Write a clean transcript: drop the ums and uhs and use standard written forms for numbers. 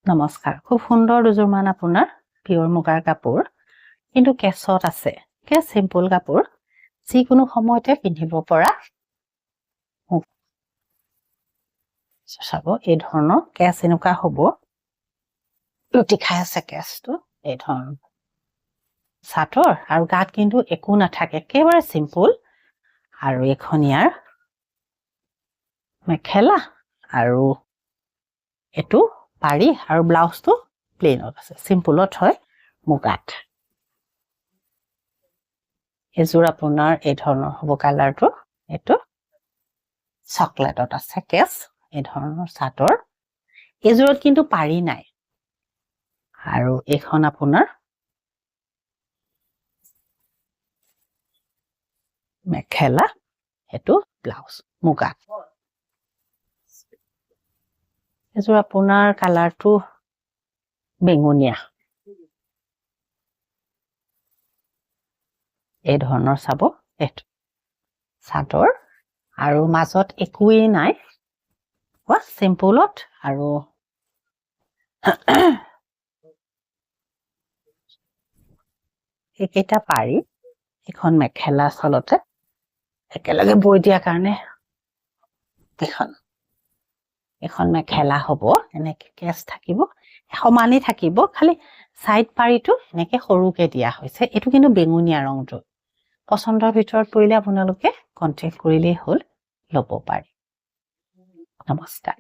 নমস্কাৰ খুব সুন্দৰ দুজোৰমান আপোনাৰ পিয়ৰ মুগাৰ কাপোৰ কিন্তু কেছত আছে কে সিম্পল কাপোৰ যিকোনো সময়তে পিন্ধিব পৰা চাব এই ধৰণৰ কেছ এনেকুৱা হ'ব লুটি খাই আছে কেছটো এই ধৰণৰ চাদৰ আৰু গাত কিন্তু একো নাথাকে একেবাৰে সিম্পল আৰু এখন ইয়াৰ মেখেলা আৰু এটো পাৰি আৰু ব্লাউজটো প্লেনত আছে সিম্পলত হয় মুগাত এজোৰ আপোনাৰ এই ধৰণৰ হ'ব কালাৰটো এটো চকলেটত আছে কেছ এই ধৰণৰ চাদৰ এজোৰত কিন্তু পাৰি নাই আৰু এখন আপোনাৰ মেখেলা এটো ব্লাউজ মুগাত এজোৰ আপোনাৰ কালাৰটো বেঙুনীয়া এই ধৰণৰ চাব এটো চাদৰ আৰু মাজত একোই নাই ৱা সিম্পলত আৰু একেটা পাৰি এখন মেখেলা চলতে একেলগে বৈ দিয়া কাৰণে এখন মেখেলা হ'ব এনেকে কেছ থাকিব সমানে থাকিব খালি সাইড পাৰিটো এনেকে সৰুকে দিয়া হৈছে এটো কিন্তু বেঙুনীয়া ৰংটো পছন্দৰ ভিতৰত পৰিলে আপোনালোকে কন্টাক্ট কৰিলেই হ'ল ল'ব পাৰি নমস্কাৰ